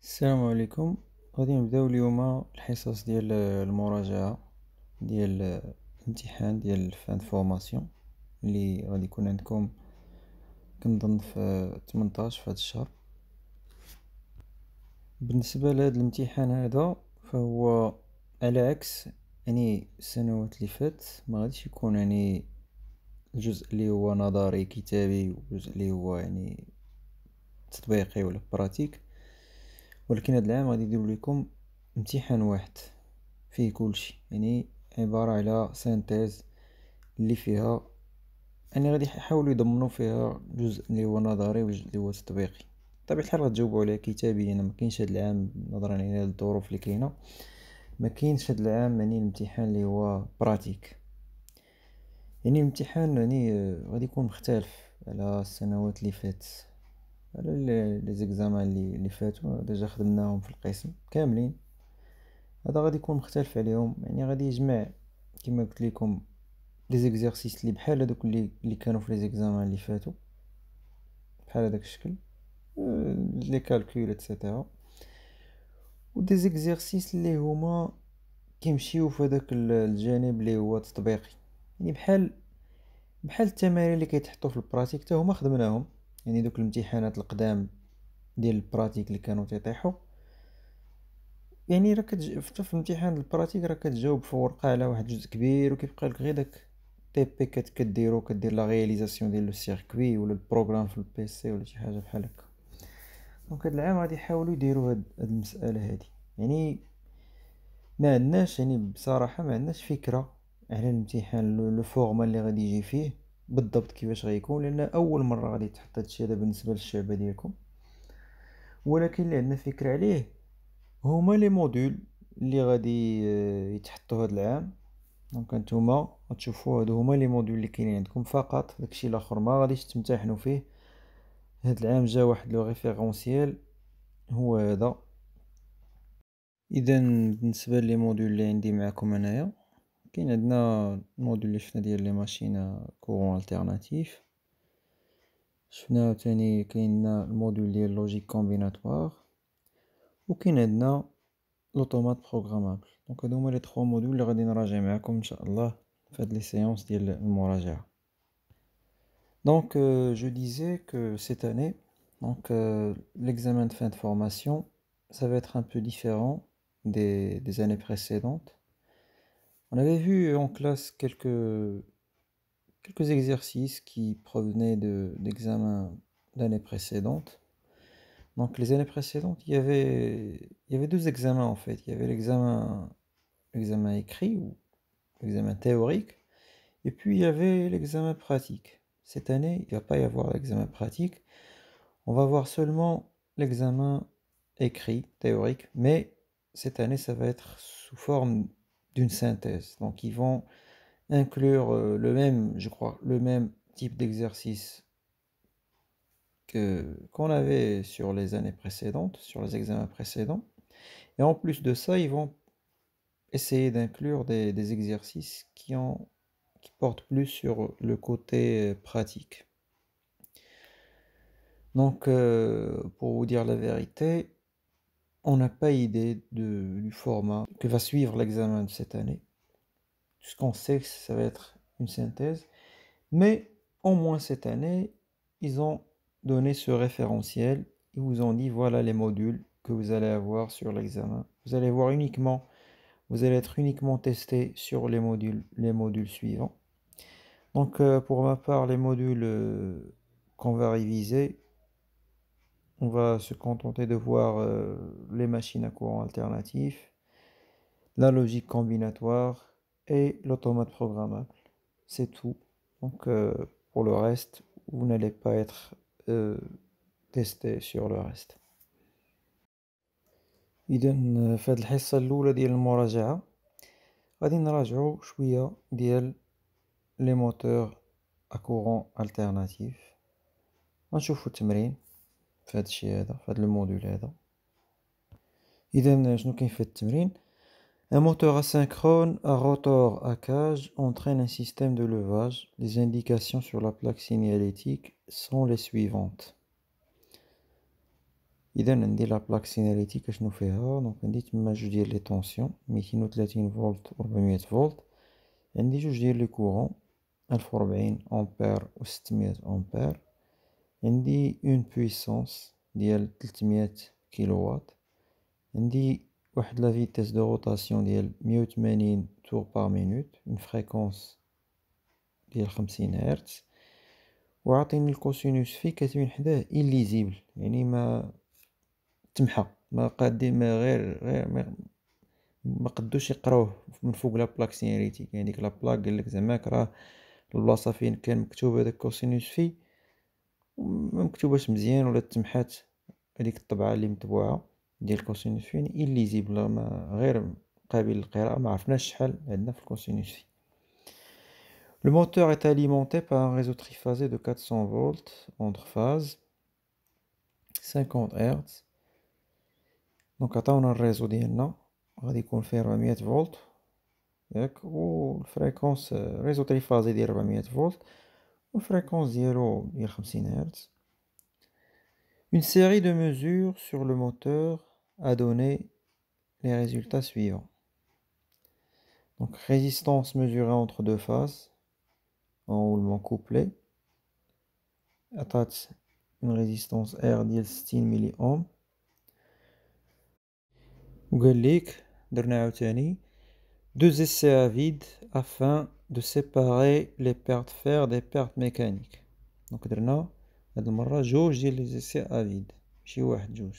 السلام عليكم. غادي نبداو اليوم الحصص ديال المراجعة ديال الامتحان ديال فان فورماسيون اللي غادي يكون عندكم كنظن في 18 في هذا الشهر. بالنسبة لهذا الامتحان هذا فهو على عكس السنوات اللي فات، ما غاديش يكون الجزء اللي هو نظري كتابي والجزء اللي هو تطبيقي ولا براتيك، ولكن هذا العام غادي يديروا لكم امتحان واحد فيه كلشي، عبارة على سينتيز اللي فيها غادي يحاولوا يضمنوا فيها جزء اللي هو نظري وجزء اللي هو تطبيقي. بطبيعة الحال غتجاوبوا عليها كتابيا، ما كاينش هذا العام نظرا للظروف اللي كاينه، ما كاينش هذا العام الامتحان اللي هو براتيك. الامتحان غادي يكون مختلف على السنوات اللي فات، على لي زيكزامان اللي فاتوا ديجا خدمناهم في القسم كاملين. هذا غادي يكون مختلف عليهم، غادي يجمع كما قلت لكم لي زيكزارسيس اللي بحال هذوك اللي كانوا في لي زيكزامان اللي فاتوا، بحال هذاك الشكل، لي كالكول اتسيتيرا، و دي زيكزارسيس اللي هما كيمشيو في هذاك الجانب اللي هو تطبيقي، بحال التمارين اللي كيتحطوا في البراتيك حتى هما خدمناهم. دوك الامتحانات القدام ديال البراتيك اللي كانوا تيطيحوا، راك في امتحان البراتيك راك كتجاوب في ورقه على واحد الجزء كبير، وكيبقى لك غير داك تي بي كدير لا رياليزاسيون ديال لو سيركوي ولا البروغرام في البيسي ولا شي حاجه بحال هكا. دونك هاد العام غادي يحاولوا يديروا هاد المساله هادي. ما عندناش بصراحه ما عندناش فكره على الامتحان لو فورما اللي غادي يجي فيه بالضبط كيفاش غيكون، لان اول مره غادي تحط هادشي هذا بالنسبه للشعبه ديالكم. ولكن اللي عندنا فكره عليه هما لي موديول اللي غادي يتحطوا هذا العام. دونك نتوما غتشوفوا هادو هما لي موديول اللي كاينين عندكم فقط، داكشي الاخر ما غاديش تمتحنوا فيه. هاد العام جا واحد لو ريفيرونسييل هو هذا. اذا بالنسبه لي موديول اللي عندي معكم انايا، كاين عندنا الموديول اللي شفنا ديال لي ماشين كورون التيرناتيف، شفنا تاني كاين الموديول ديال لوجيك كومبيناتوار، وكاين عندنا لوطومات بروغرامابل. دونك هادو هما لي 3 موديول اللي غادي نراجع معكم ان شاء الله في هاد لي séances ديال المراجعه. Donc, je disais que cette année, l'examen de fin de formation, ça va être un peu différent des années précédentes. On avait vu en classe quelques exercices qui provenaient d'examens d'années précédentes. Donc, les années précédentes, il y avait deux examens en fait. Il y avait l'examen écrit ou l'examen théorique, et puis il y avait l'examen pratique. Cette année, il ne va pas y avoir l'examen pratique. On va voir seulement l'examen écrit, théorique, mais cette année, ça va être sous forme d'une synthèse. Donc, ils vont inclure je crois, le même type d'exercice qu'on avait sur les années précédentes, sur les examens précédents. Et en plus de ça, ils vont essayer d'inclure des exercices qui portent plus sur le côté pratique. Donc, pour vous dire la vérité, on n'a pas idée du format que va suivre l'examen de cette année. Tout ce qu'on sait, ça va être une synthèse. Mais au moins cette année, ils ont donné ce référentiel. Ils vous ont dit, voilà les modules que vous allez avoir sur l'examen. Vous allez être uniquement testé sur les modules suivants. Donc, pour ma part, les modules qu'on va réviser, on va se contenter de voir les machines à courant alternatif, la logique combinatoire et l'automate programmable. C'est tout. Donc pour le reste, vous n'allez pas être testé sur le reste. إذا في هذه الحصة الأولى ديال المراجعة غادي نراجعو شوية ديال لي موتور à courant alternatif. غنشوفو التمرين في هذا الشيء هذا، في هذا الموديول هذا. إذا شنو كاين في التمرين؟ Un moteur asynchrone à rotor à cage entraîne un système de levage. Les indications sur la plaque signalétique sont les suivantes. إذا عندي لا بلاك سيناليتيك أشنو فيها؟ دونك عندي تما جوج ديال لي طونسيون 230 فولت و 400 فولت، عندي جوج ديال لي كورون 1040 أمبير و 600 أمبير، عندي اون بويسونس ديال 300 كيلووات، عندي واحد لا فيتاس دو روتاسيون ديال 180 تور باغ مينوت، اون فريكونس ديال 50 هرتز، وعاطيني الكوسينوس في كاتبين حداه إليزيبل، يعني ما تمحى، ما قادين ما غير ما قدوش يقراوه من فوق لا بلاك سيناليتيك، يعني ديك لا بلاك قالك زعما راه البلاصه فين كان مكتوب هداك كوسينوس في ما مكتوباش مزيان ولا تمحات هذيك الطبعه اللي مطبوعه ديال كوسينوس في، يعني إليزيبل ما غير قابل للقراءه، ما عرفناش شحال عندنا في الكوسينوس في. Le moteur est alimenté par un réseau triphasé de 400 volts entre phases 50 Hz. دونك عطاونا الريزو ديالنا غادي يكون فيه 400 فولت ياك، والفريكونس ريزو تريفازي ديال 400 فولت والفريكونس ديالو ديال 50 هرتز. Une série de mesures sur le moteur a donné les résultats suivants. Donc résistance mesurée entre deux phases, enroulement couplé, عطات une résistance R ديال 60 ملي اوم. وقال ليك درنا عاوتاني deux essais à vide afin de séparer les pertes fer des pertes mécaniques. دونك درنا هاد المرة جوج ديال لي essais à vide ماشي واحد جوج.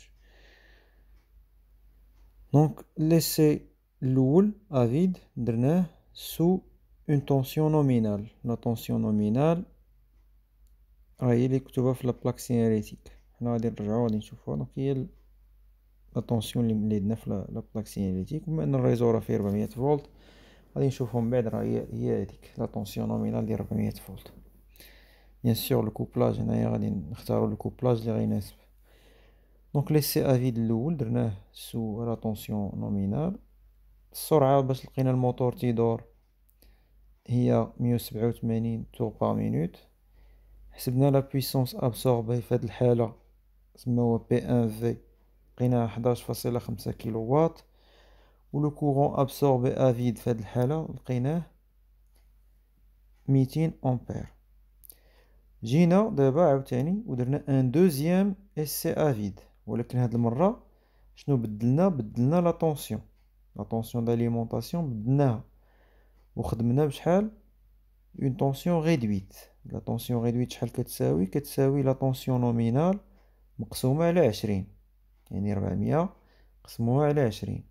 دونك l'essai الأول à vide درناه sous une tension nominale. la tension nominale راه هي اللي مكتوبة في لابلاك سيناليتيك، حنا غادي نرجعو غادي نشوفوها. دونك هي لا طونسيون اللي عندنا في لابلاك سيناليتيك، بما ان الريزو راه فيه 400 فولت غادي نشوفو من بعد راه هي هاديك لا طونسيون نومينال ديال 400 فولت. بيان سور الكوبلاج هنايا غادي نختارو الكوبلاج اللي غيناسب. دونك ليسي افيد الاول درناه سو لا طونسيون نومينال. السرعه باش لقينا الموتور تيدور هي 187 تور باغ مينوت. حسبنا لا بويسونس ابسوربي في هاد الحاله تسمى هو بي ان في، لقيناها 11.5 كيلو وات. و لو كورون ابسوربي ا فيد في هاد الحاله لقيناه 200 امبير. جينا دابا عاوتاني ودرنا ان دوزيام اسي ا فيد، ولكن هاد المره شنو بدلنا لا طونسيون داليمونطاسيون بدلناها وخدمنا بشحال اون طونسيون ريدويت. لا طونسيون ريدويت شحال كتساوي لا طونسيون نومينال مقسومه على 20، يعني 400 قسموها على 20.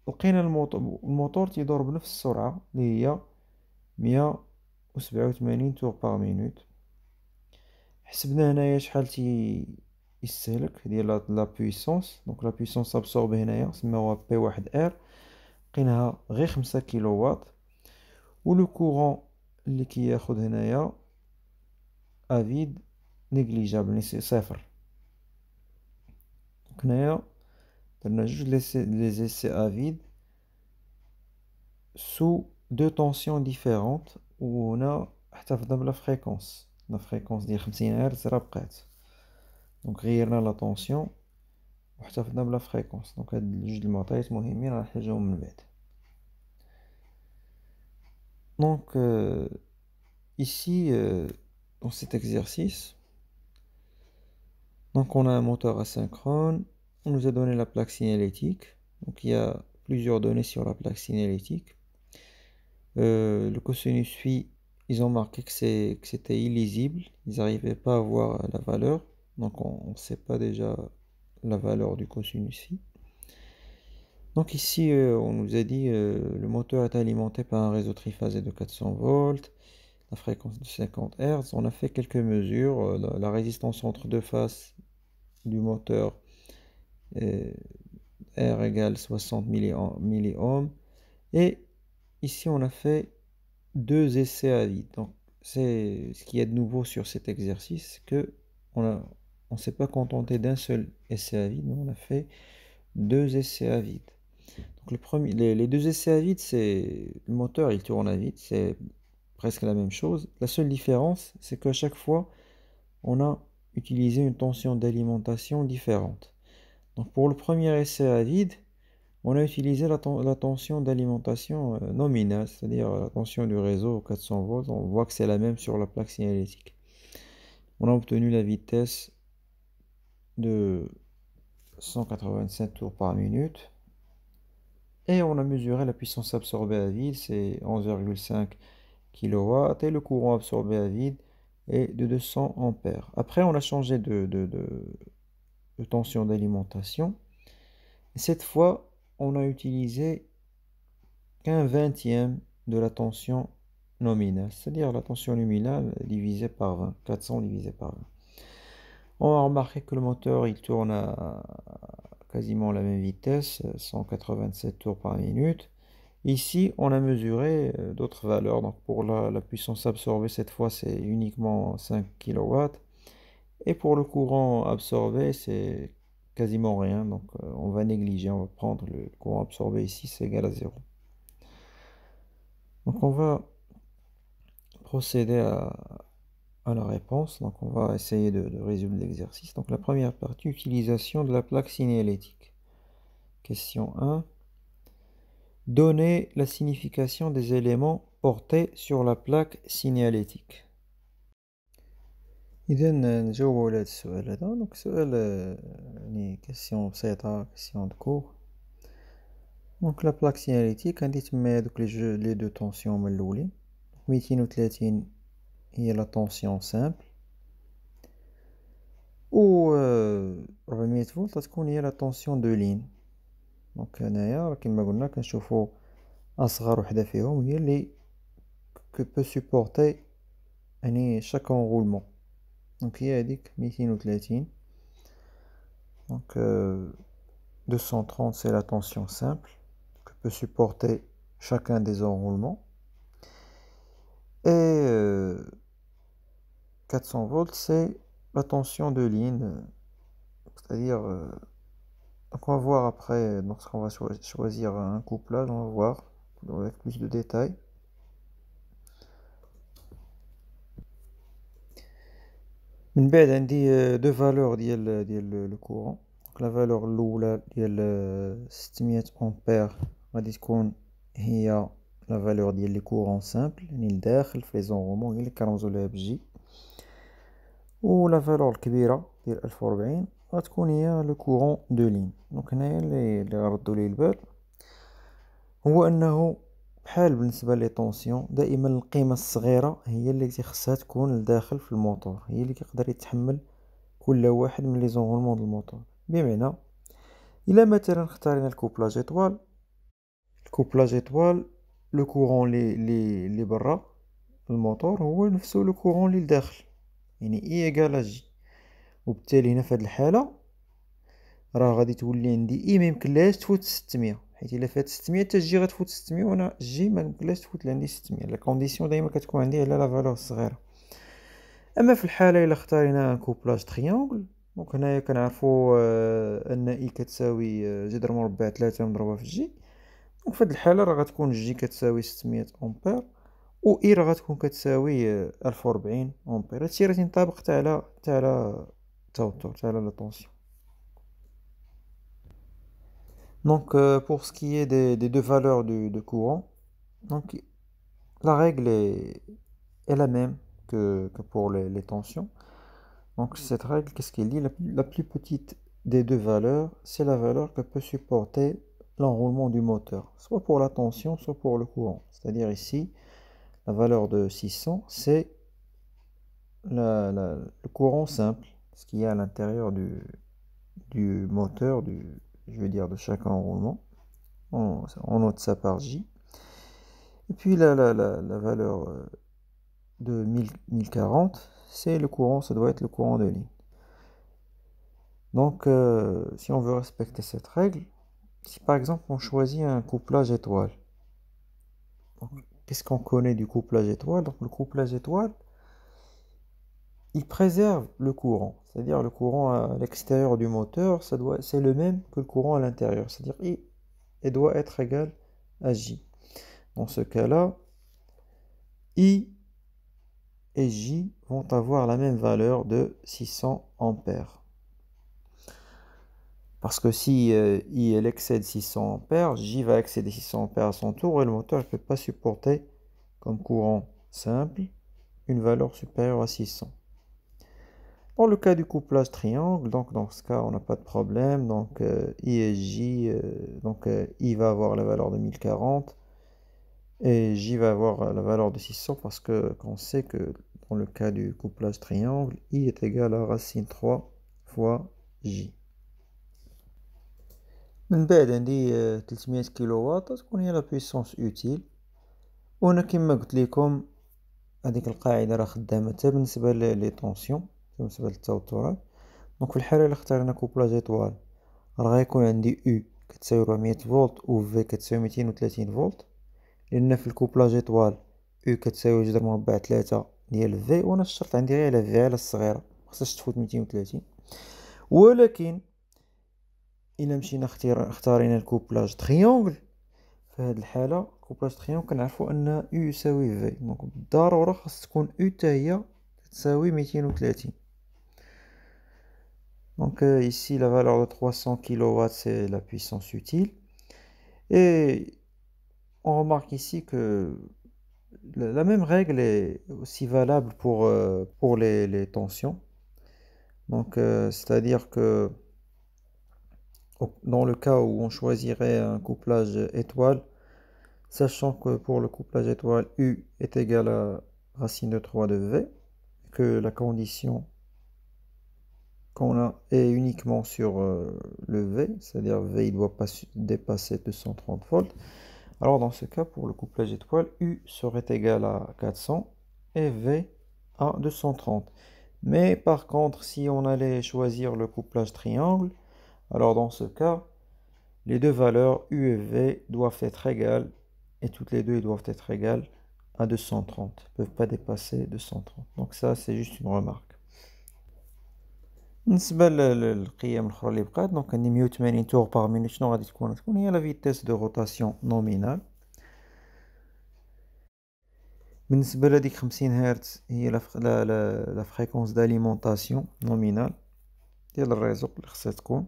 لقينا الموتور تيدور بنفس السرعه اللي هي 187 تور باغ مينوت. حسبنا هنايا شحال يستهلك ديال لا بويسونس. دونك لا بويسونس ابسوربي هنايا سماوها بي واحد ار، لقيناها غير 5 كيلو وات. و لو كورون اللي كياخد هنايا افيد نيغليجابل صفر. دونك هنايا درنا جوج لي زيسي افيد sous deux tensions différentes، وهنا احتفظنا بلا فريكونس، لا فريكونس ديال 50 هرتز راه بقات. دونك غيرنا لا طونسيون واحتفظنا بلا فريكونس. دونك هاد جوج المعطيات مهمين غنحتاجوهم من بعد. Donc ici dans cet exercice, donc on a un moteur asynchrone, on nous a donné la plaque signalétique. Donc il y a plusieurs données sur la plaque signalétique. Le cosinus phi, ils ont marqué que c'était illisible, ils n'arrivaient pas à voir la valeur, donc on ne sait pas déjà la valeur du cosinus phi. Donc ici on nous a dit le moteur est alimenté par un réseau triphasé de 400 volts, la fréquence de 50 Hz. On a fait quelques mesures, la résistance entre deux faces du moteur R égale 60 milliohms, et ici on a fait deux essais à vide. Donc c'est ce qu'il y a de nouveau sur cet exercice, que on s'est pas contenté d'un seul essai à vide, mais on a fait deux essais à vide. Donc les deux essais à vide, c'est le moteur il tourne à vide, c'est presque la même chose. La seule différence, c'est qu'à chaque fois on a utiliser une tension d'alimentation différente. Donc pour le premier essai à vide, on a utilisé la tension d'alimentation nominale, c'est-à-dire la tension du réseau 400 volts. On voit que c'est la même sur la plaque signalétique. On a obtenu la vitesse de 187 tours par minute. Et on a mesuré la puissance absorbée à vide, c'est 11,5 kW. Et le courant absorbé à vide est de 200 ampères. Après, on a changé de tension d'alimentation. Cette fois, on a utilisé qu'un vingtième de la tension nominale, c'est-à-dire la tension nominale divisée par 20, 400 divisé par 20. On a remarqué que le moteur il tourne à quasiment la même vitesse, 187 tours par minute. Ici, on a mesuré d'autres valeurs. Donc pour la puissance absorbée, cette fois, c'est uniquement 5 kW. Et pour le courant absorbé, c'est quasiment rien. Donc on va négliger, on va prendre le courant absorbé ici, c'est égal à 0. Donc on va procéder à la réponse. Donc on va essayer de résoudre l'exercice. Donc la première partie, utilisation de la plaque signalétique. Question 1. Donner la signification des éléments portés sur la plaque signalétique. إذا نجاوبوا على هذا السؤال هذا. دونك سؤال يعني كيسيون بسيطة، كيسيون دو كور. دونك لا بلاك سيناليتيك عندي تما هادوك لي دو طونسيون هما الأولين. 230 هي لا طونسيون سامبل، و 400 فولت تكون هي لا طونسيون دو لين. دونك هنايا كما قلنا كنشوفو أصغر وحدة فيهم هي لي كو بو سوبورتي يعني شاك انغولمون. دونك هي هاديك 230. Donc 230 c'est la tension simple que peut supporter chacun des enroulements. Et 400 volts c'est la tension de ligne. C'est-à-dire, donc on va voir après, lorsqu'on va choisir un couplage, on va voir avec plus de détails. من بعد عندي deux valeurs ديال le courant. Donc la valeur الأولى ديال 600 ampères غادي تكون هي la valeur ديال لي courant simple يعني الداخل في لي زونغومون هي اللي كنرمزو لها بالجي. و la valeur الكبيرة ديال 1040 غتكون هي لو courant دو لين. دونك هنايا اللي غردو ليه البال هو انه بحال بالنسبه لي طونسيون دائما القيمه الصغيره هي اللي خصها تكون لداخل في الموتور، هي اللي كيقدر يتحمل كل واحد من لي زونغولمون ديال الموتور. بمعنى الا مثلا اختارينا الكوبلاج ايطوال لو كورون لي برا الموتور هو نفسه لو كورون اللي لداخل، يعني اي ايكال جي. وبالتالي هنا في هذه الحاله راه غادي تولي عندي اي ما يمكنلهاش تفوت 600، حيت الا فات 600 حتى جي غتفوت 600 وانا جي ما يمكنلهاش تفوت عندي 600. لا كونديسيون دائما كتكون عندي على لا فالور الصغيره. اما في الحاله الا اختارينا كوبلاج تريونغل، دونك هنايا كنعرفوا ان اي كتساوي جذر مربع 3 مضروبه في جي. دونك في هذه الحاله راه غتكون جي كتساوي 600 امبير و اي راه غتكون كتساوي 1040 امبير. هادشي راه تنطبق حتى على التوتر حتى على لا طونسيون. Donc pour ce qui est des deux valeurs de courant, donc la règle est la même que pour les tensions. Donc cette règle, qu'est-ce qu'elle dit? La plus petite des deux valeurs, c'est la valeur que peut supporter l'enroulement du moteur, soit pour la tension, soit pour le courant. C'est-à-dire ici, la valeur de 600, c'est le courant simple, ce qu'il y a à l'intérieur du moteur, je veux dire de chaque enroulement. On note ça par J. Et puis la valeur de 1040, c'est le courant, ça doit être le courant de ligne. Donc si on veut respecter cette règle, si par exemple on choisit un couplage étoile, qu'est-ce qu'on connaît du couplage étoile? Donc le couplage étoile, il préserve le courant, c'est-à-dire le courant à l'extérieur du moteur, c'est le même que le courant à l'intérieur, c'est-à-dire il doit être égal à J. Dans ce cas-là, I et J vont avoir la même valeur de 600 ampères. Parce que si I elle excède 600 ampères, J va excéder 600 ampères à son tour et le moteur ne peut pas supporter comme courant simple une valeur supérieure à 600. Dans le cas du couplage triangle, donc dans ce cas on n'a pas de problème, donc I et J, I va avoir la valeur de 1040 et J va avoir la valeur de 600 parce qu'on sait que dans le cas du couplage triangle, I est égal à racine 3 fois J. من بعد عندي 300 كيلوواط تكون هي لا بويسونس اوتيل، وهنا كما قلت لكم هذيك القاعده راه خدامه حتى بالنسبه لي طونسيون، بالنسبه للتوترات. دونك في الحاله اللي اختارنا كوبلاج ايطوال راه غيكون عندي او كتساوي 400 فولت و في كتساوي 230 فولت، لان في الكوبلاج ايطوال او كتساوي جذر مربع 3 ديال في، وانا الشرط عندي غير على في على الصغيره خاصهاش تفوت 230. ولكن الا مشينا اختارينا الكوبلاج تريونغل، في هذه الحاله كوبلاج تريونغل كنعرفوا ان او يساوي في، دونك بالضروره خاص تكون او حتى هي تساوي 230. Donc ici la valeur de 300 kW c'est la puissance utile, et on remarque ici que la même règle est aussi valable pour les tensions. Donc c'est-à-dire que dans le cas où on choisirait un couplage étoile, sachant que pour le couplage étoile U est égal à racine de 3 de V, que la condition qu'on a est uniquement sur le V, c'est-à-dire V il ne doit pas dépasser 230 volts. Alors dans ce cas, pour le couplage étoile, U serait égal à 400 et V à 230. Mais par contre, si on allait choisir le couplage triangle, alors dans ce cas, les deux valeurs U et V doivent être égales, et toutes les deux doivent être égales à 230. Elles ne peuvent pas dépasser 230. Donc ça, c'est juste une remarque. بالنسبة للقيم الأخرى اللي بقات، دونك عندي 180 تور باغ مينوت، شنو غادي تكون هي لا فيتيس دو روتاسيون نومينال. بالنسبة لهاديك 50 هرتز هي لا فريكونس داليمونطاسيون نومينال ديال الريزو اللي خصها تكون،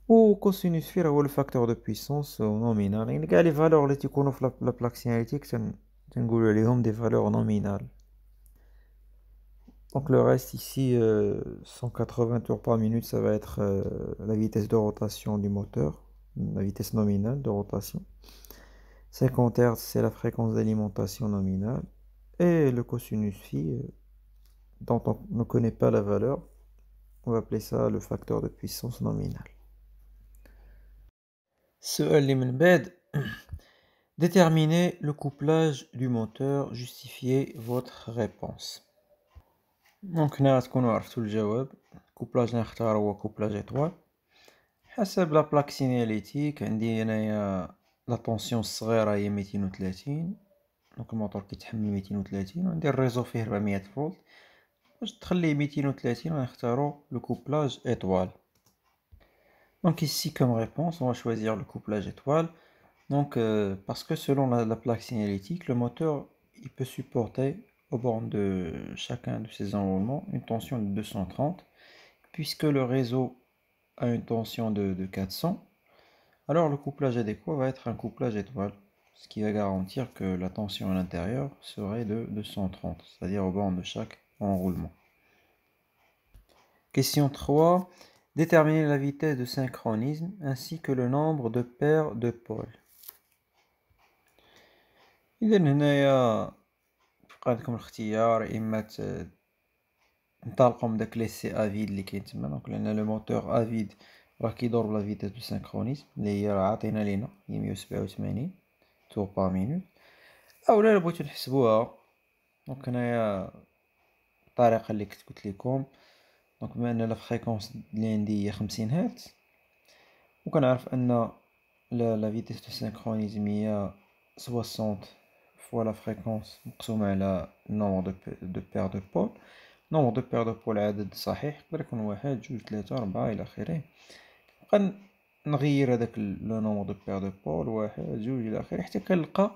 و كوسينوس فيه هو لو فاكتور دو بويسونس نومينال. يعني كاع لي فالور اللي تيكونوا في لا بلاك سيناليتيك تنقولوا عليهم دي فالور نومينال. Donc le reste ici, 180 tours par minute, ça va être la vitesse de rotation du moteur, la vitesse nominale de rotation. 50 Hz, c'est la fréquence d'alimentation nominale. Et le cosinus phi, dont on ne connaît pas la valeur, on va appeler ça le facteur de puissance nominale. السؤال من بعد déterminez le couplage du moteur, justifiez votre réponse. دونك هنا تكونوا عرفتوا الجواب. الكوبلاج اللي نختار هو كوبلاج ايطوال حسب لا بلاك سيناليتيك. عندي هنايا لا طونسيون الصغيره هي 230، دونك الموتور كيتحمل 230، وعندي الريزو فيه 400 فولت. باش تخليه 230 غنختارو لو كوبلاج étoile. Donc ici comme réponse on va choisir le couplage étoile. Donc parce que selon la plaque signalétique, le moteur il peut supporter au bord de chacun de ces enroulements une tension de 230, puisque le réseau a une tension de 400. Alors le couplage adéquat va être un couplage étoile, ce qui va garantir que la tension à l'intérieur serait de 230, c'est-à-dire au bord de chaque enroulement. Question 3. Déterminer la vitesse de synchronisme ainsi que le nombre de paires de pôles. إذا هنايا بقى عندكم الاختيار، إما تنطلقوا من داك لي سي افيد اللي كاين تما، دونك لأن لو موتور افيد راه كيدور بلا فيتيس دو سانكرونيزم اللي هي راه عاطينا لينا هي 187 تور بار مينوت. اولا الا بغيتو نحسبوها، دونك هنايا الطريقه اللي كنت قلت لكم، دونك بما ان لا فريكونس اللي عندي هي 50 هرتز، وكنعرف ان لا فيتيس دو سانكرونيزم هي 60 فوا لا فريكونس مقسومه على نومبر دو بير دو بول. نومبر دو بير دو بول عدد صحيح، يقدر يكون 1 2 3 4 الى اخره. نبقى نغير هذاك لو نومبر دو بير دو بول 1 2 الى اخره حتى كنلقى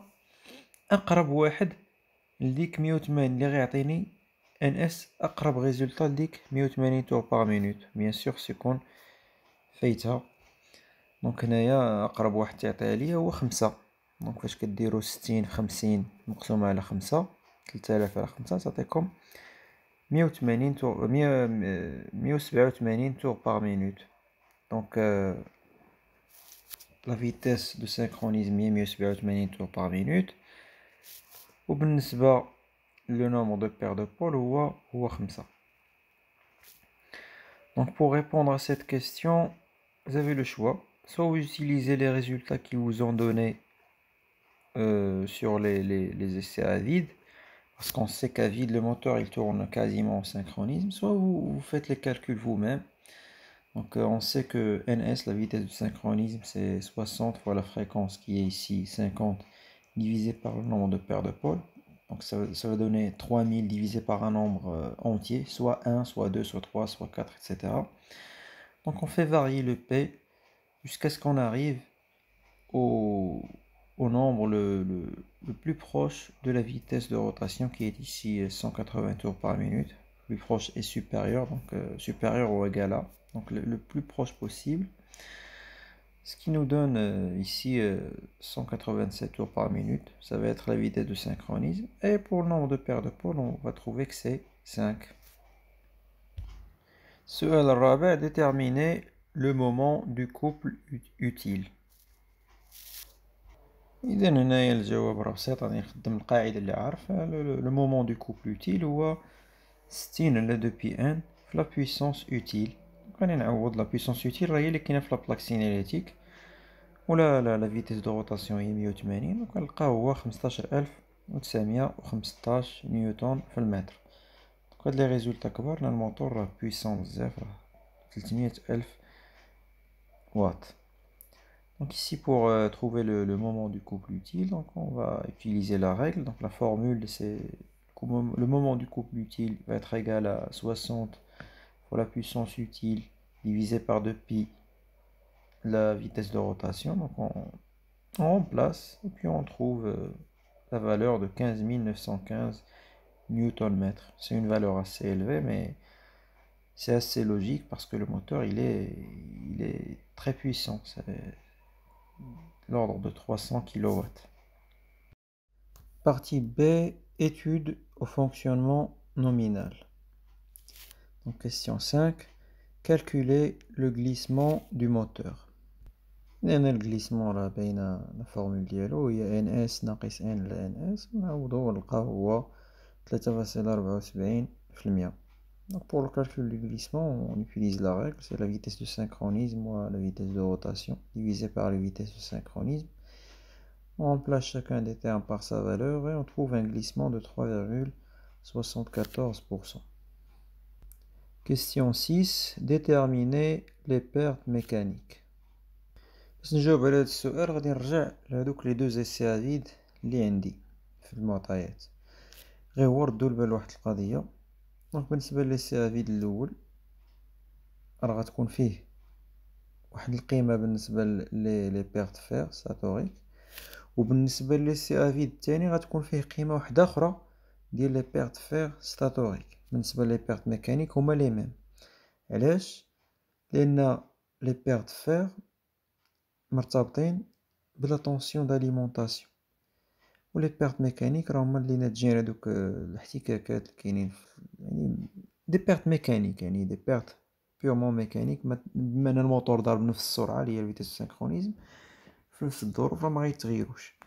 اقرب واحد لديك 180 اللي غيعطيني ان اس اقرب ريزولطا لديك 180 تور باغ مينوت. بيان سور سيكون فايتها. دونك هنايا اقرب واحد تعطيها ليا هو 5. دونك فاش كديرو 60 في 50 مقسومة على 5، 3000 على 5 تعطيكم 180 تور 187 تور باغ مينوت. دونك لا فيتاس دو سينكرونيزم هي 187 تور باغ مينوت. وبالنسبة لو نومبر دو بير دو بول هو 5. Donc pour répondre à cette question, vous avez le choix. Soit vous utilisez les résultats qu'ils vous ont donnés sur les essais à vide, parce qu'on sait qu'à vide, le moteur il tourne quasiment en synchronisme. Soit vous faites les calculs vous-même. Donc on sait que ns, la vitesse de synchronisme, c'est 60 fois la fréquence qui est ici, 50, divisé par le nombre de paires de pôles. Donc ça va donner 3000 divisé par un nombre entier, soit 1, soit 2, soit 3, soit 4, etc. Donc on fait varier le P jusqu'à ce qu'on arrive au nombre le plus proche de la vitesse de rotation qui est ici 180 tours par minute. Plus proche et supérieur, donc supérieur ou égal à, donc le plus proche possible. Ce qui nous donne ici 187 tours par minute, ça va être la vitesse de synchronisme. Et pour le nombre de paires de pôles, on va trouver que c'est 5. السؤال الرابع: déterminer le moment du couple utile. إذا هنايا الجواب راه بسيط، غادي نخدم القاعدة اللي عارفها. لو مومون دو كوبل اوتيل هو 60 على 2 بي ان في لا بويسونس اوتيل. غادي نعوض لا بويسونس اوتيل راه هي اللي كاينة في لا بلاك سينيليتيك، ولا لا فيتيس دو روتاسيون هي 180. دونك غنلقاه هو 15915 نيوتن في المتر. دونك هاد لي ريزولطا كبار لأن الموتور راه بويسون بزاف، راه 300000 watts. Donc ici pour trouver le moment du couple utile, donc on va utiliser la règle. Donc la formule, c'est le moment du couple utile va être égal à 60 fois la puissance utile divisé par 2pi la vitesse de rotation. Donc on remplace et puis on trouve la valeur de 15 915 Nm. C'est une valeur assez élevée, mais c'est assez logique parce que le moteur il est très puissant. C'est l'ordre de 300 kW. Partie B, étude au fonctionnement nominal. Donc question 5, calculer le glissement du moteur. لأن glissement راه باينة la formule ديالو هي NS ناقص N على NS، نعوضو ونلقاو هو 3,74%. Donc pour le calcul du glissement, on utilise la règle, c'est la vitesse de synchronisme moins la vitesse de rotation divisée par la vitesse de synchronisme. On remplace chacun des termes par sa valeur et on trouve un glissement de 3,74%. Question 6. Déterminer les pertes mécaniques. باش نجاوب على هذا السؤال غادي نرجع لهادوك لي دوز اسي افيد اللي عندي في المعطيات. غير هو ردوا البال واحد القضيه. دونك بالنسبه للسي افيد الاول راه غتكون فيه واحد القيمه بالنسبه لي بيرت فير ساتوريك، وبالنسبه للسي افيد الثاني غتكون فيه قيمه واحده اخرى ديال لي بيرت فير ستاتوريك. بالنسبه لي بيرت ميكانيك هما لي ميم. علاش؟ لان لي بيرت فير مرتبطين بلا طونسيون داليمونطاسيون، ولي بيرت ميكانيك راهما اللي ناتجين على دوك الاحتكاكات اللي كاينين يعني دي بيرت ميكانيك، يعني دي بيرت بيورمون ميكانيك. بما ان الموتور ضارب نفس السرعه اللي هي الفيتيس سينكرونيزم في نفس الظروف راه ما غيتغيروش.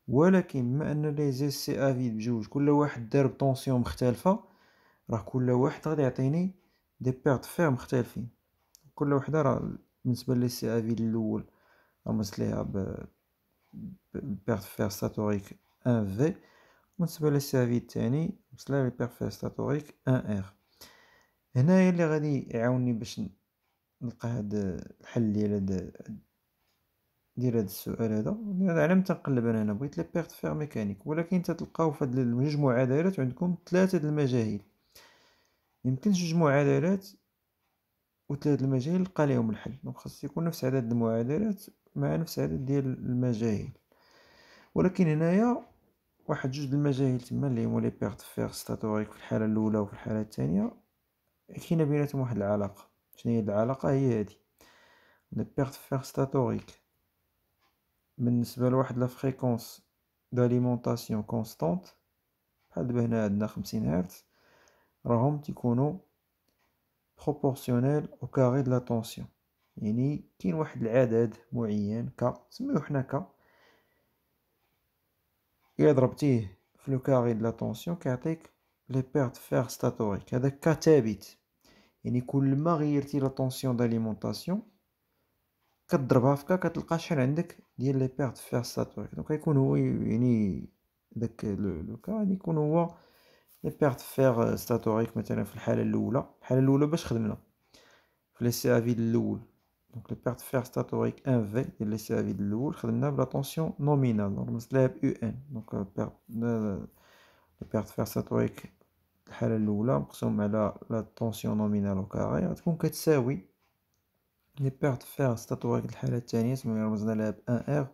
ولكن بما ان لي زي سي افيد بجوج كل واحد دار بطونسيون مختلفه، راه كل واحد غادي يعطيني دي بيرت فير مختلفين. كل وحده راه بالنسبه لي سي افيد الاول رمزت ليها بيرت فير ستاتوريك 1 في، بالنسبه للسي افيد الثاني رمزت لها بيرت فير ستاتوريك 1 ار. هنايا اللي غادي يعاونني باش نلقى هاد الحل ديال هاد السؤال هذا على ما تنقلب انا بغيت لي بيرت فير ميكانيك، ولكن تتلقاو في هاد جوج معادلات عندكم ثلاثه د المجاهيل. يمكن جوج معادلات وثلاثه المجاهيل نلقى ليهم الحل، دونك خاص يكون نفس عدد المعادلات مع نفس عدد ديال المجاهيل. ولكن هنايا واحد جوج د المجاهيل تما اللي هما لي بيرت فيغ ستاتوريك في الحالة الأولى وفي الحالة الثانية كاينة بيناتهم واحد العلاقة. شنو هي العلاقة؟ هي هادي: لي بيرت فيغ ستاتوريك بالنسبة لواحد لا فريكونس داليمونطاسيون كونستانت بحال دابا هنا عندنا 50 هرتز، راهم تيكونوا بروبورسيونيل او كاري د لا طونسيون. يعني كاين واحد العدد معين ك نسميوه حنا ك، إلا ضربتيه في لو كاري د لا طونسيون كيعطيك لي بيرت فيغ ستاتوريك. هذاك ك ثابت، يعني كل ما غيرتي لا طونسيون داليمونطاسيون كتضربها في ك كتلقى شحال عندك ديال لي بيرت فيغ ستاتوريك. دونك غيكون هو يعني داك لو كا غادي يكون هو لي بيرت فيغ ستاتوريك. مثلا في الحالة الأولى باش خدمنا في لي سي افي الأول، دونك لي بيرت فيغ ستاتوريك 1 في ديال لي سي افي الأول خدمنا بلا طونسيون نومينال، رمزت لها ب يو ان. دونك لي بيرت فيغ ستاتوريك الحالة الأولى مقسوم على لا طونسيون نومينال او كاري غتكون كتساوي لي بيرت فيغ ستاتوريك الحالة الثانية رمزنا لها ب 1 ار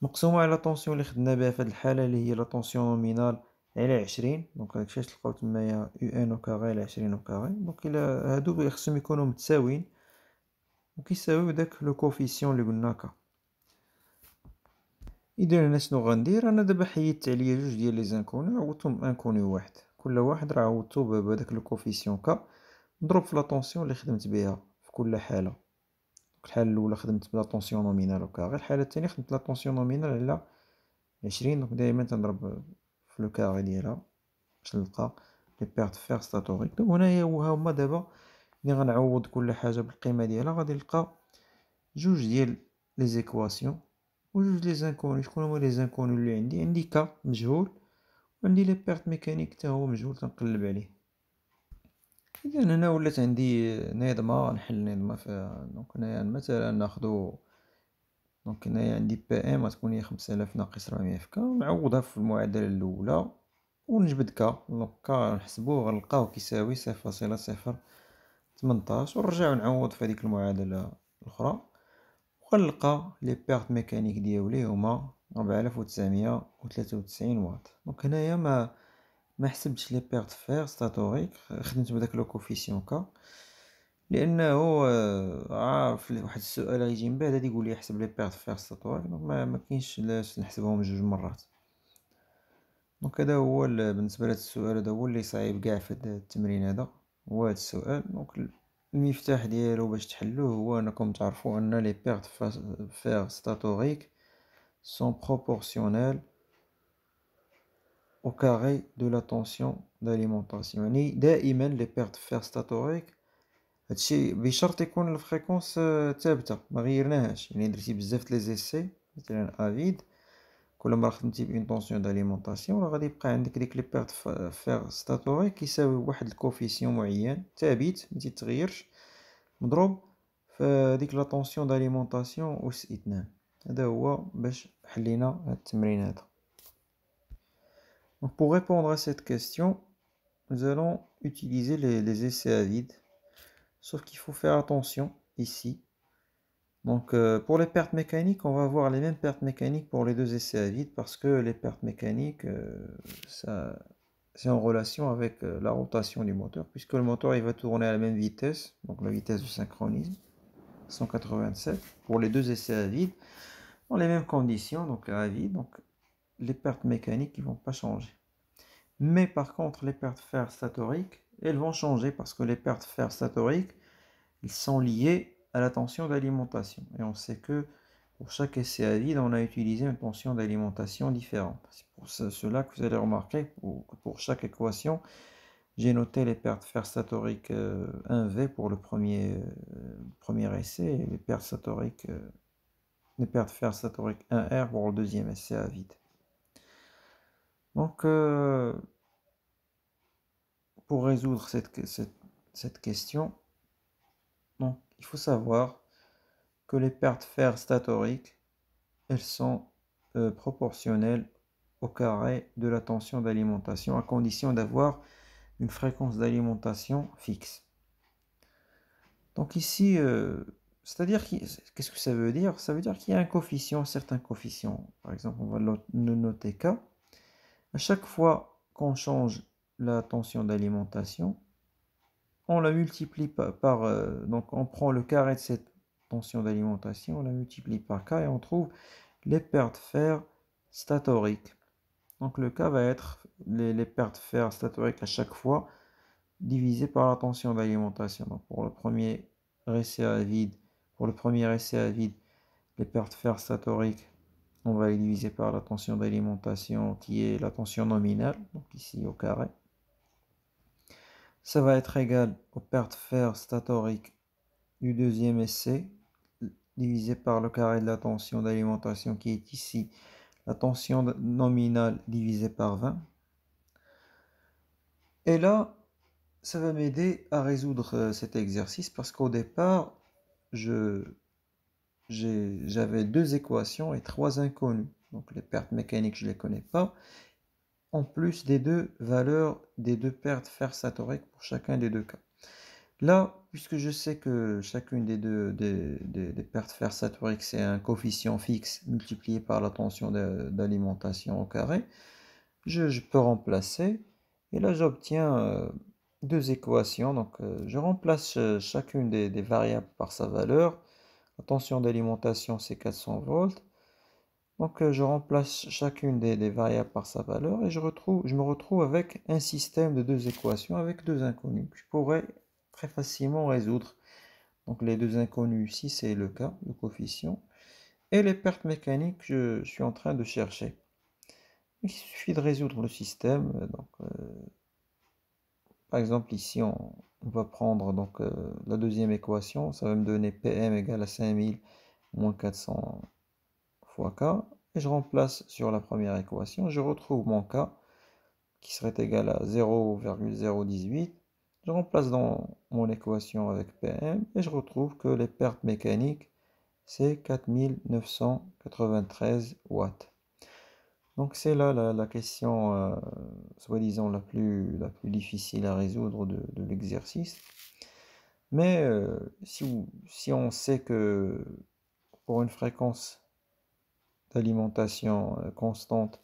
مقسومة على لا طونسيون اللي خدنا بها في هاد الحالة اللي هي لا طونسيون نومينال على 20. دونك داكشي اش تلقاو تمايا يو ان او كاري على 20 او كاري. دونك الا هادو خصهم يكونوا متساويين وكيساويو داك لو كوفيسيون اللي قلنا ك. اذا انا شنو غندير؟ انا دابا حيدت عليا جوج ديال لي زانكوني عوضتهم انكوني واحد، كل واحد راه عوضتو بهداك لو كوفيسيون ك مضروب في لا طونسيون اللي خدمت بها في كل حالة. الحالة الأولى خدمت بلا طونسيون نومينال او كاري، الحالة الثانية خدمت لا طونسيون نومينال على 20. دونك دايما تنضرب في لو كاري ديالها باش نلقى لي بيرت فيغ ستاتوريك. دونك هنايا هما دابا ملي غنعوض كل حاجة بالقيمة ديالها غادي نلقى جوج ديال لي زيكواسيون وجوج لي زانكوني. شكون هما لي زانكوني اللي عندي ك مجهول وعندي لي بيرت ميكانيك حتى هو مجهول تنقلب عليه. اذا هنا ولات عندي نظمه نحل نظمه دونك هنايا مثلا ناخذ دونك هنايا عندي بي ام غتكون هي 5000 ناقص 400 في ك، نعوضها في المعادله الاولى ونجبد ك. دونك ك نحسبوه غنلقاوه كيساوي 0.018 ونرجعو نعوض في هذيك المعادله الاخرى وغنلقى لي بيرت ميكانيك ديالي هما 4993 واط. دونك هنايا ما حسبتش لي بيرت فيغ ستاتوريك، خدمت بداك لو كوفيسيون ك لانه عارف واحد السؤال غيجي من بعد غادي يقول لي احسب لي بيرت فيغ ستاتوريك. دونك ما كاينش علاش نحسبهم جوج مرات. دونك هذا هو بالنسبه لهذا السؤال، هذا هو اللي صعيب كاع في هذا التمرين هذا، هو هذا السؤال. دونك المفتاح ديالو باش تحلوه هو انكم تعرفوا ان لي بيرت فيغ ستاتوريك sont proportionnels au carré de la tension d'alimentation. يعني دائما لي بيرت فيغ ستاتوريك هادشي بشرط يكون الفريكونس ثابته ما غيرناهاش. يعني درتي بزاف لي زيسي مثلا افيد كل مره خدمتي بين طونسيون داليمونطاسيون راه غادي يبقى عندك ديك لي بيرت فيغ ستاتوريك كيساوي واحد الكوفيسيون معين ثابت ما تيتغيرش مضروب في ديك لا طونسيون داليمونطاسيون اس 2. هذا هو باش حلينا هاد التمرين هذا. Donc pour répondre à cette question, nous allons utiliser les essais à vide. Sauf qu'il faut faire attention ici. Donc pour les pertes mécaniques, on va avoir les mêmes pertes mécaniques pour les deux essais à vide parce que les pertes mécaniques, c'est en relation avec la rotation du moteur, puisque le moteur il va tourner à la même vitesse, donc la vitesse du synchronisme, 187, pour les deux essais à vide, dans les mêmes conditions, donc à vide, donc les pertes mécaniques ne vont pas changer. Mais par contre, les pertes fer statoriques, elles vont changer parce que les pertes fer statoriques, ils sont liés à la tension d'alimentation. Et on sait que pour chaque essai à vide, on a utilisé une tension d'alimentation différente. C'est pour cela que vous allez remarquer que pour chaque équation, j'ai noté les pertes fer statoriques 1V pour le premier essai et les pertes fer statoriques 1R pour le deuxième essai à vide. Donc, pour résoudre cette question, donc, il faut savoir que les pertes fer statoriques, elles sont proportionnelles au carré de la tension d'alimentation à condition d'avoir une fréquence d'alimentation fixe. Donc ici, c'est-à-dire, qu'est-ce que ça veut dire? Ça veut dire qu'il y a un coefficient, un certain coefficient. Par exemple, on va le noter K. À chaque fois qu'on change la tension d'alimentation, on la multiplie donc on prend le carré de cette tension d'alimentation, on la multiplie par K et on trouve les pertes fer statoriques. Donc le K va être les pertes fer statoriques à chaque fois divisé par la tension d'alimentation. Donc pour le premier essai à vide, les pertes fer statoriques, on va les diviser par la tension d'alimentation qui est la tension nominale, donc ici au carré. Ça va être égal aux pertes fer statoriques du deuxième essai divisé par le carré de la tension d'alimentation qui est ici la tension nominale divisée par 20. Et là, ça va m'aider à résoudre cet exercice parce qu'au départ, j'avais deux équations et trois inconnues. Donc les pertes mécaniques, je ne les connais pas. En plus des deux valeurs des deux pertes fer statoriques pour chacun des deux cas. Là, puisque je sais que chacune des pertes fer statoriques, c'est un coefficient fixe multiplié par la tension d'alimentation au carré, je peux remplacer. Et là, j'obtiens deux équations. Donc, je remplace chacune des variables par sa valeur. La tension d'alimentation, c'est 400 volts. Donc, je remplace chacune des variables par sa valeur et je me retrouve avec un système de deux équations avec deux inconnues que je pourrais très facilement résoudre. Donc, les deux inconnus ici, c'est le K, le coefficient, et les pertes mécaniques, je suis en train de chercher. Il suffit de résoudre le système. Donc, par exemple, ici, on va prendre donc, la deuxième équation. Ça va me donner PM égale à 5000 moins 400 fois K. Et je remplace sur la première équation. Je retrouve mon K qui serait égal à 0,018. Je remplace dans mon équation avec PM et je retrouve que les pertes mécaniques, c'est 4993 watts. Donc c'est là la question, soi-disant la plus difficile à résoudre de l'exercice. Mais si on sait que pour une fréquence d'alimentation constante,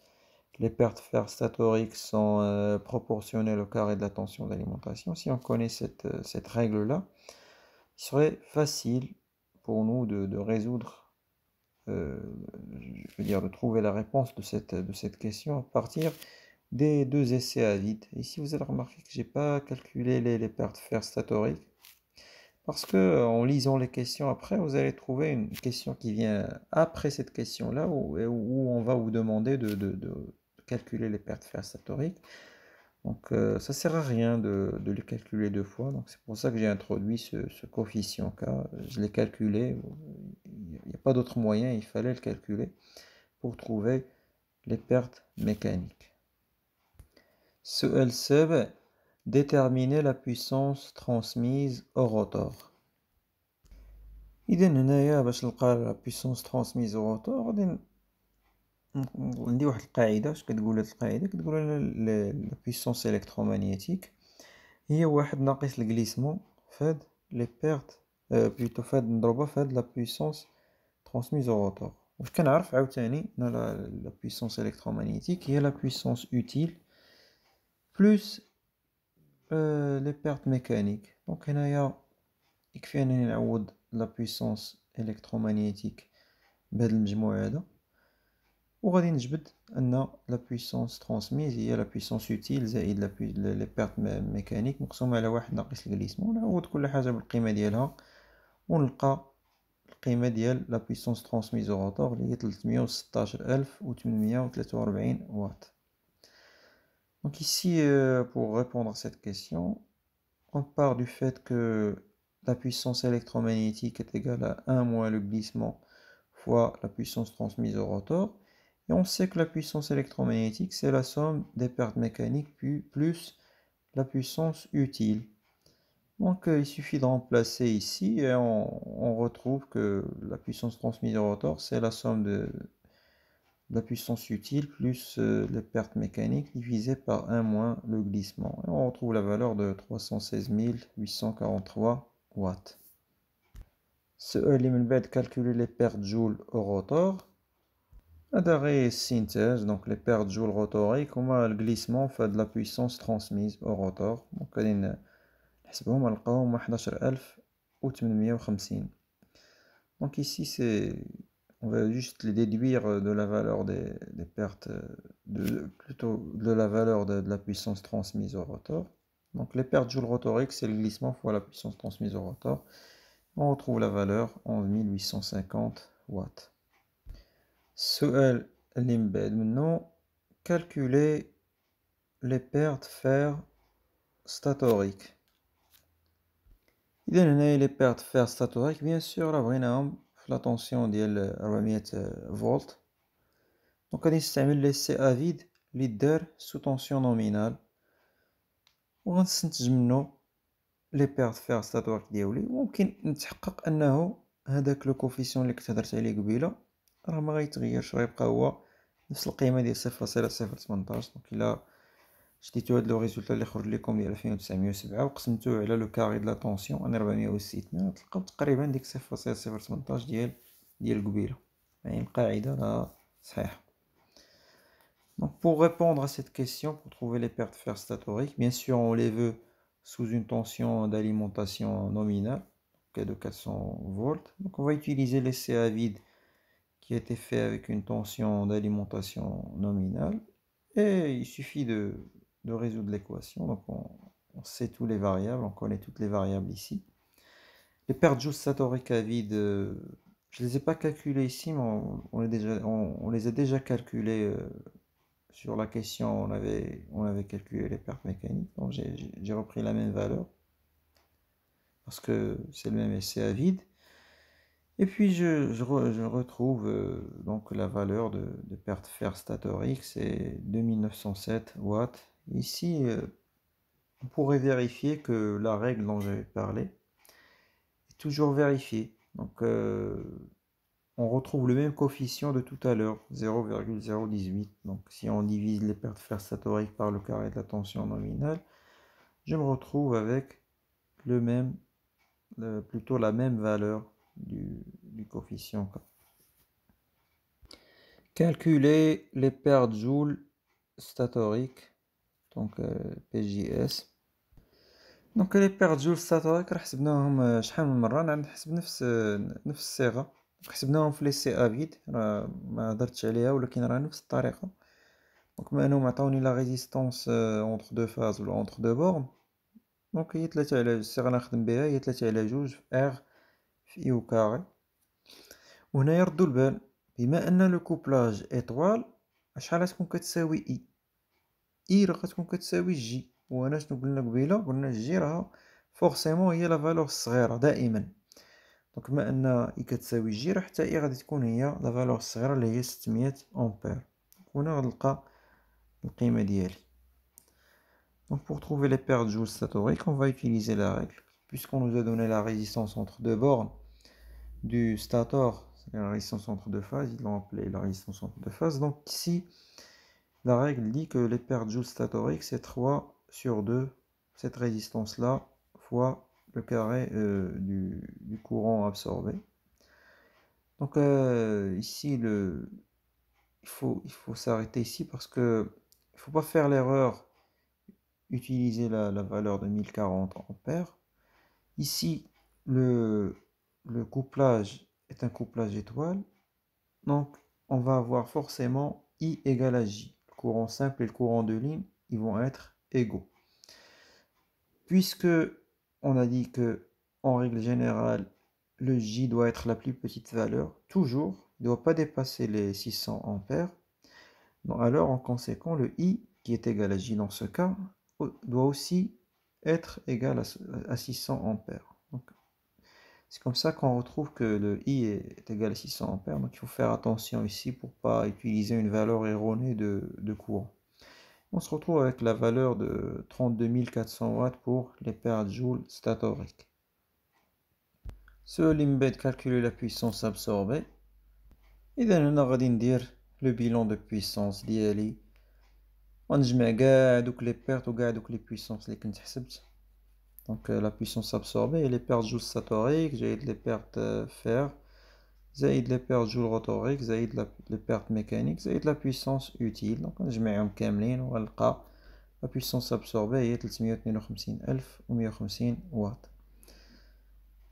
les pertes fer statoriques sont proportionnelles au carré de la tension d'alimentation, si on connaît cette règle-là, il serait facile pour nous de résoudre je veux dire, de trouver la réponse de cette question à partir des deux essais à vide. Ici, vous allez remarquer que je n'ai pas calculé les pertes fer statoriques. Parce que en lisant les questions après, vous allez trouver une question qui vient après cette question-là, où on va vous demander de calculer les pertes fer statoriques. Donc ça sert à rien de les calculer deux fois. Donc c'est pour ça que j'ai introduit ce coefficient K. Je l'ai calculé. Il n'y a pas d'autre moyen, il fallait le calculer pour trouver les pertes mécaniques. سؤال السابع: déterminer la puissance transmise au rotor. إذا هنايا باش نلقى la puissance transmise au rotor غادي عندي واحد القاعدة. اش كتقول هاد القاعدة؟ كتقول أن la puissance électromagnétique هي واحد ناقص الجليسمون فهاد لي بيرت بلوتو فهاد نضربها فهاد la puissance transmise au rotor. واش كنعرف عاوتاني la puissance électromagnétique هي la puissance utile plus les pertes mécaniques. Donc هنايا يكفي أنني نعوض la puissance électromagnétique بهاد المجموع هذا وغادي نجبد أن la puissance transmise هي la puissance utile زائد les pertes mécaniques مقسومة على واحد ناقص الجليسمون. نعوض كل حاجة بالقيمة ديالها ونلقى القيمة ديال la puissance transmise au rotor اللي هي 316843 watts. Donc ici, pour répondre à cette question, on part du fait que la puissance électromagnétique est égale à 1 moins le glissement fois la puissance transmise au rotor. Et on sait que la puissance électromagnétique, c'est la somme des pertes mécaniques plus la puissance utile. Donc il suffit de remplacer ici et on retrouve que la puissance transmise au rotor, c'est la somme de la puissance utile plus les pertes mécaniques divisé par 1 moins le glissement. Et on retrouve la valeur de 316 843 watts. السؤال اللي من بعد calculer les pertes joule au rotor. هذا غير السينتاج. دونك لي بيرت جول روتوريك هما الجليسمون فهاد لا بويسونس ترانسميز او روتور. دونك غادي نحسبهم نلقاوهم 11850. Donc ici, on va juste les déduire de la valeur des pertes, plutôt de la valeur de la puissance transmise au rotor. Donc les pertes joule rotorique, c'est le glissement fois la puissance transmise au rotor. On retrouve la valeur 11850 watts. سؤال اللي من بعد منه calculer les pertes fer statoriques. إذا هنا les pertes fer statoriques bien sûr راه بغيناهم في لا طونسيون ديال 400 فولت. دونك غادي نستعمل لي سي ا فيد اللي دار سو طونسيون نومينال وغنستنتج منه لي بيرت فير ستاتوريك ديالي. ممكن نتحقق انه هذاك لو كوفيسيون اللي كنت هضرت عليه قبيله راه ما غيتغيرش، غيبقى هو نفس القيمه ديال 0.018. دونك الا شديتو هاد لو ريزولتا اللي خرج لكم ديال 2907 وقسمتوه على لو كاري د لا طونسيون انا 406 تلقاو تقريبا ديك 0.018 ديال قبيله، يعني القاعده راه صحيحه. Donc pour répondre à cette question, pour trouver les pertes fer statoriques, bien sûr on les veut sous une tension d'alimentation nominale de 400 volts. Donc on va utiliser l'essai à vide qui a été fait avec une tension d'alimentation nominale et il suffit de résoudre l'équation. Donc on sait tous les variables, on connaît toutes les variables ici. Les pertes joules statoriques à vide, je ne les ai pas calculées ici, mais on les a déjà calculées. Sur la question, on avait calculé les pertes mécaniques, donc j'ai repris la même valeur parce que c'est le même essai à vide. Et puis je retrouve donc la valeur de perte fer statorique, c'est 2907 watts. Ici, on pourrait vérifier que la règle dont j'avais parlé est toujours vérifiée. Donc on retrouve le même coefficient de tout à l'heure, 0,018. Donc si on divise les pertes fer statoriques par le carré de la tension nominale, je me retrouve avec le même, plutôt la même valeur du coefficient. Calculer les pertes joules statoriques, donc PJS. Donc les pertes joules statoriques راه حسبناهم شحال من مره، نحسب نفس الصيغه. حسبناهم في لي سي ا فيد، راه ما هضرتش عليها ولكن راه نفس الطريقه. دونك بما انهم عطاوني لا ريزيستونس اونتر دو فاز ولا اونتر دو بورن، دونك هي 3 على الصيغه اللي نخدم بها هي 3 على 2 في ار في اي او كاري. وهنا يردوا البال، بما ان لو كوبلاج ايطوال شحال غتكون كتساوي اي؟ اي راه غتكون كتساوي جي، وانا شنو قلنا قبيله؟ قلنا جي راه فورسيمون هي لا فالور الصغيره دائما. دونك بما ان اي كتساوي جي راه حتى اي غادي تكون هي لا فالور الصغيره اللي هي 600 امبير. هنا غنلقى القيمه ديالي. Donc pour trouver les pertes joules statoriques, on va utiliser la règle. Puisqu'on nous a donné la résistance entre deux bornes du stator, c'est la résistance entre deux phases, ils l'ont appelé la résistance entre deux phases. Donc ici, la règle dit que les pertes joules statoriques, c'est 3 sur 2, cette résistance-là, fois le carré du courant absorbé. Donc ici, il faut s'arrêter ici parce que il ne faut pas faire l'erreur utiliser la valeur de 1040 ampères. Ici, le couplage est un couplage étoile, donc on va avoir forcément I égale à J. Le courant simple et le courant de ligne, ils vont être égaux. Puisque on a dit que, en règle générale, le J doit être la plus petite valeur, toujours, il ne doit pas dépasser les 600 ampères. Donc, alors, en conséquent, le I, qui est égal à J dans ce cas, doit aussi être égal à 600 ampères. C'est comme ça qu'on retrouve que le I est égal à 600 ampères. Donc il faut faire attention ici pour ne pas utiliser une valeur erronée de courant. On se retrouve avec la valeur de 32 400 watts pour les pertes joules statoriques. سؤال مبعد calculer la puissance absorbée. إذا هنا غادي ندير le bilan de puissance ديالي ونجمع كاع دوك لي بيرت وكاع دوك لي puissance اللي كنت حسبت. Donc la puissance absorbée et les pertes joules statoriques, j'ai les pertes fer. زائد les pertes joule rotoriques زائد les pertes mécaniques زائد la puissance utile. Donc نجمعهم كاملين ونلقى la puissance absorbée هي 352150 watts.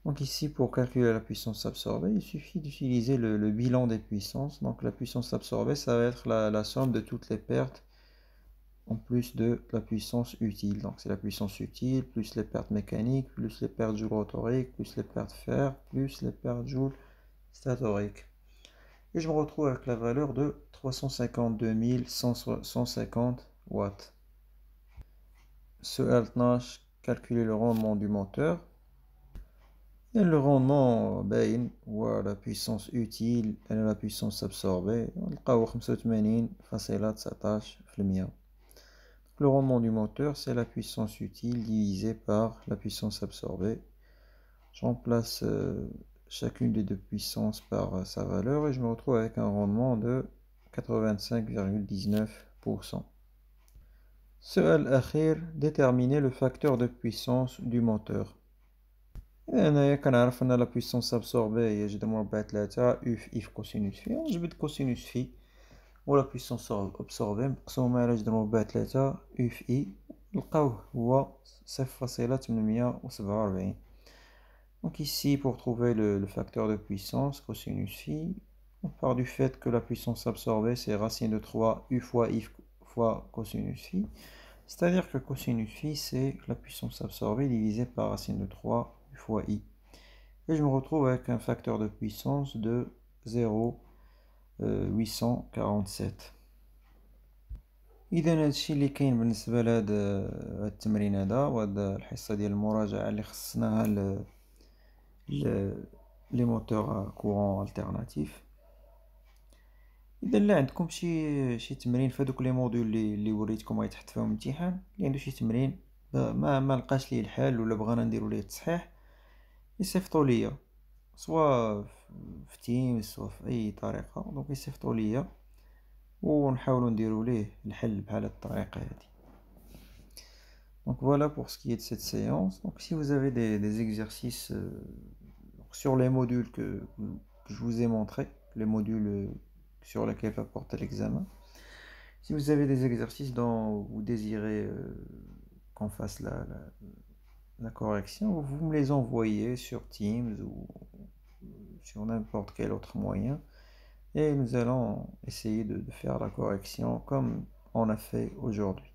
Donc ici, pour calculer la puissance absorbée, il suffit d'utiliser le bilan des puissances. Donc la puissance absorbée, ça va être la somme de toutes les pertes en plus de la puissance utile. Donc c'est la puissance utile, plus les pertes mécaniques, plus les pertes joule rotoriques, plus les pertes fer, plus les pertes joule statoriques. Et je me retrouve avec la valeur de 352 150 watts. سؤال 12, calculer le rendement du moteur. Et le rendement باين هو la puissance utile et la puissance absorbée. نلقاو 85.19%. Le rendement du moteur, c'est la puissance utile divisée par la puissance absorbée. Je remplace chacune des deux puissances par sa valeur et je me retrouve avec un rendement de 85,19%. سؤال أخير, déterminer le facteur de puissance du moteur. هنايا كنعرف ان لا بويسونس ابسوربي هي جذر مربع 3 او في اي في كوسينوس في، ونجبد كوسينوس في ولا بويسونس ابسوربي مقسومة على جذر مربع 3 او في اي، نلقاوه هو 0,847. Donc ici, pour trouver le facteur de puissance, cosinus phi, on part du fait que la puissance absorbée, c'est racine de 3 u fois i fois cosinus phi. C'est-à-dire que cosinus phi, c'est la puissance absorbée divisée par racine de 3 u fois i. Et je me retrouve avec un facteur de puissance de 0,847. إذا هادشي اللي كاين بالنسبة لهاد التمرين هذا وهاد الحصة ديال المراجعة اللي خصناها لي موتور كورون التيرناتيف. اذا لا عندكم شي تمرين في هذوك لي موديول اللي وريتكم تحت فيهم امتحان، اللي عنده شي تمرين ما لقاش ليه الحل ولا بغانا نديرو ليه التصحيح، يصيفطوا ليا سواء في تيمز سواء في اي طريقه. دونك يصيفطوا ليا ونحاولوا نديرو ليه الحل بحال هاد الطريقه هادي. Donc voilà pour ce qui est de cette séance. Donc si vous avez des exercices sur les modules que je vous ai montré, les modules sur lesquels va porter l'examen, si vous avez des exercices dont vous désirez qu'on fasse la correction, vous me les envoyez sur Teams ou sur n'importe quel autre moyen et nous allons essayer de faire la correction comme on a fait aujourd'hui.